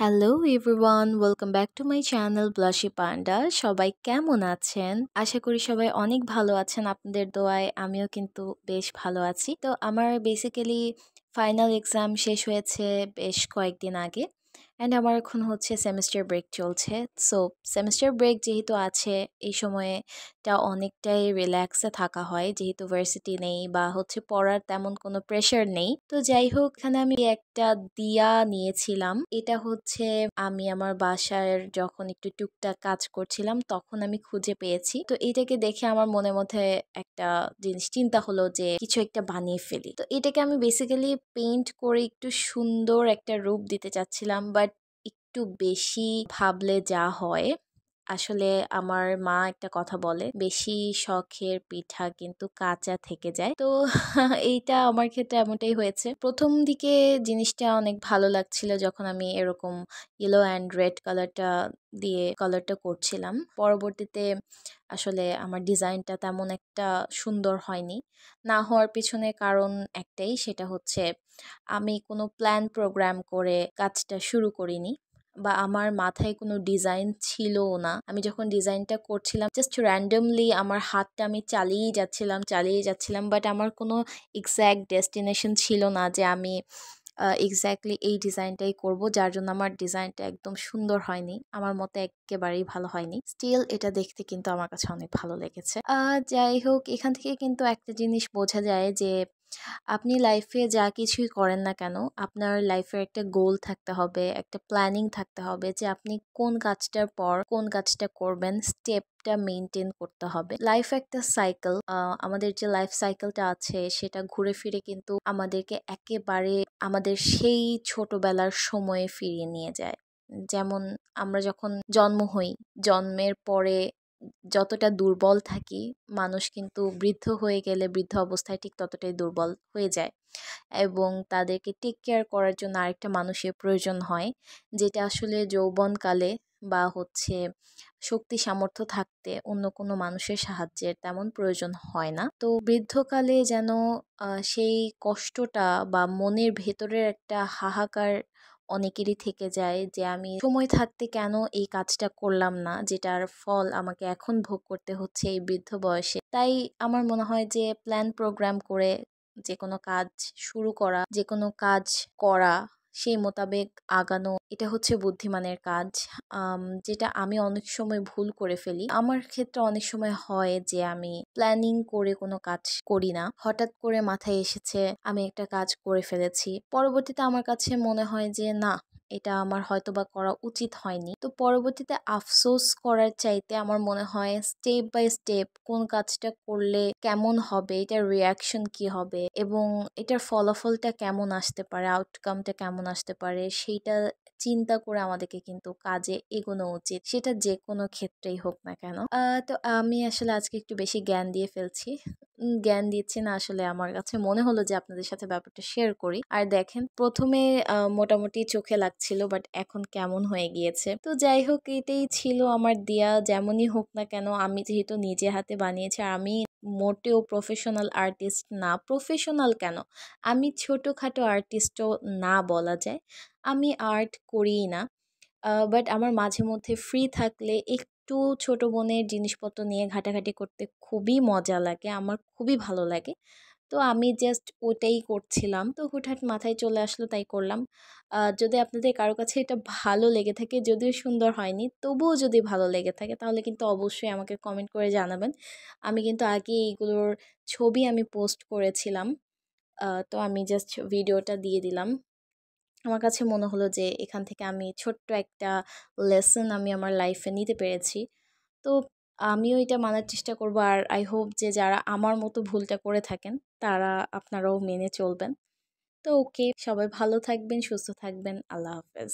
Hello everyone, welcome back to my channel Blushy Panda. সবাই কেমন আছেন? আশা করি সবাই অনেক ভালো আছেন। আপনাদের দোয়ায় আমিও কিন্তু বেশ ভালো আছি। তো আমার বেসিক্যালি ফাইনাল এক্সাম শেষ হয়েছে বেশ কয়েকদিন আগে, অ্যান্ড আমার এখন হচ্ছে সেমিস্টার ব্রেক চলছে। সো সেমিস্টার ব্রেক যেহেতু আছে, এই সময়টা অনেকটাই রিল্যাক্সে থাকা হয়, যেহেতু ভার্সিটি নেই বা হচ্ছে পড়ার তেমন কোনো প্রেশার নেই। তো যাই হোক, এখানে আমি একটা দিয়া নিয়েছিলাম। এটা হচ্ছে আমি আমার বাসার যখন একটু টুকটাক কাজ করছিলাম তখন আমি খুঁজে পেয়েছি। তো এটাকে দেখে আমার মনের মধ্যে একটা জিনিস চিন্তা হলো যে কিছু একটা বানিয়ে ফেলি। তো এটাকে আমি বেসিক্যালি পেইন্ট করে একটু সুন্দর একটা রূপ দিতে চাচ্ছিলাম, বাট একটু বেশি ভাবলে যা হয়। আসলে আমার মা একটা কথা বলে, বেশি শখের পিঠা কিন্তু কাঁচা থেকে যায়। তো এইটা আমার ক্ষেত্রে এমনটাই হয়েছে। প্রথম দিকে জিনিসটা অনেক ভালো লাগছিল যখন আমি এরকম ইয়েলো অ্যান্ড রেড কালারটা দিয়ে কালারটা করছিলাম। পরবর্তীতে আসলে আমার ডিজাইনটা তেমন একটা সুন্দর হয়নি। না হওয়ার পিছনে কারণ একটাই, সেটা হচ্ছে আমি কোনো প্ল্যান প্রোগ্রাম করে কাজটা শুরু করিনি, বা আমার মাথায় কোনো ডিজাইন ছিলও না। আমি যখন ডিজাইনটা করছিলাম জাস্ট র্যান্ডমলি আমার হাতটা আমি চালিয়েই যাচ্ছিলাম, বাট আমার কোনো এক্স্যাক্ট ডেস্টিনেশন ছিল না যে আমি এক্স্যাক্টলি এই ডিজাইনটাই করব, যার জন্য আমার ডিজাইনটা একদম সুন্দর হয়নি, আমার মতে একেবারেই ভালো হয়নি। স্টিল এটা দেখতে কিন্তু আমার কাছে অনেক ভালো লেগেছে। যাই হোক, এখান থেকে কিন্তু একটা জিনিস বোঝা যায় যে আপনি লাইফে যা কিছুই করেন না কেন, আপনার লাইফের একটা গোল থাকতে হবে, একটা প্ল্যানিং থাকতে হবে যে আপনি কোন কাজটার পর কোন কাজটা করবেন, স্টেপটা মেনটেন করতে হবে। লাইফ একটা সাইকেল, আমাদের যে লাইফ সাইকেলটা আছে সেটা ঘুরে ফিরে কিন্তু আমাদেরকে একেবারে আমাদের সেই ছোটবেলার সময়ে ফিরিয়ে নিয়ে যায়। যেমন আমরা যখন জন্ম হই, জন্মের পরে যতটা দুর্বল থাকি, মানুষ কিন্তু বৃদ্ধ হয়ে গেলে বৃদ্ধ অবস্থায় ঠিক ততটাই দুর্বল হয়ে যায়, এবং তাদেরকে টেক কেয়ার করার জন্য আরেকটা মানুষের প্রয়োজন হয়, যেটা আসলে যৌবনকালে বা হচ্ছে শক্তি সামর্থ্য থাকতে অন্য কোনো মানুষের সাহায্যের তেমন প্রয়োজন হয় না। তো বৃদ্ধকালে যেন সেই কষ্টটা বা মনের ভেতরের একটা হাহাকার অনেকেরই থেকে যায় যে আমি সময় থাকতে কেন এই কাজটা করলাম না, যেটার ফল আমাকে এখন ভোগ করতে হচ্ছে এই বৃদ্ধ বয়সে। তাই আমার মনে হয় যে প্ল্যান প্রোগ্রাম করে যে কোনো কাজ শুরু করা, যে কোনো কাজ করা, সেই মোতাবেক আগানো, এটা হচ্ছে বুদ্ধিমানের কাজ। যেটা আমি অনেক সময় ভুল করে ফেলি। আমার ক্ষেত্রে অনেক সময় হয় যে আমি প্ল্যানিং করে কোনো কাজ করি না, হঠাৎ করে মাথায় এসেছে আমি একটা কাজ করে ফেলেছি, পরবর্তীতে আমার কাছে মনে হয় যে না, এটা আমার হয়তোবা করা উচিত হয়নি। তো পরবর্তীতে আফসোস করার চাইতে আমার মনে হয় স্টেপ বাই স্টেপ কোন কাজটা করলে কেমন হবে, এটার রিয়াকশন কি হবে এবং এটার ফলাফলটা কেমন আসতে পারে, আউটকামটা কেমন আসতে পারে, সেইটা চিন্তা করে আমাদেরকে কিন্তু কাজে এগোনো উচিত, সেটা যে কোনো ক্ষেত্রেই হোক না কেন। তো আমি আসলে আজকে একটু বেশি জ্ঞান দিয়ে ফেলছি। জ্ঞান দিচ্ছি না, আসলে আমার কাছে মনে হলো যে আপনাদের সাথে ব্যাপারটা শেয়ার করি। আর দেখেন, প্রথমে মোটামুটি চোখে লাগছিল, বাট এখন কেমন হয়ে গিয়েছে। তো যাই হোক, এটাই ছিল আমার দেয়া। যেমনই হোক না কেন, আমি যেহেতু নিজে হাতে বানিয়েছি, আর আমি মোটেও প্রফেশনাল আর্টিস্ট না। প্রফেশনাল কেন, আমি ছোটোখাটো আর্টিস্টও না বলা যায়। আমি আর্ট করিই না, বাট আমার মাঝে মধ্যে ফ্রি থাকলে একটু ছোট বোনের জিনিসপত্র নিয়ে ঘাটাঘাটি করতে খুবই মজা লাগে, আমার খুবই ভালো লাগে। তো আমি জাস্ট ওটাই করছিলাম, তো হুটহাট মাথায় চলে আসলো, তাই করলাম। যদি আপনাদের কারো কাছে এটা ভালো লেগে থাকে, যদিও সুন্দর হয়নি, তবুও যদি ভালো লেগে থাকে তাহলে কিন্তু অবশ্যই আমাকে কমেন্ট করে জানাবেন। আমি কিন্তু আগে এইগুলোর ছবি আমি পোস্ট করেছিলাম, তো আমি জাস্ট ভিডিওটা দিয়ে দিলাম। আমার কাছে মনে হলো যে এখান থেকে আমি ছোট্ট একটা লেসন আমি আমার লাইফে নিতে পেরেছি। তো আমিও এটা মানার চেষ্টা করব, আর আই হোপ যে যারা আমার মতো ভুলটা করে থাকেন তারা আপনারাও মেনে চলবেন। তো ওকে, সবাই ভালো থাকবেন, সুস্থ থাকবেন। আল্লাহ হাফেজ।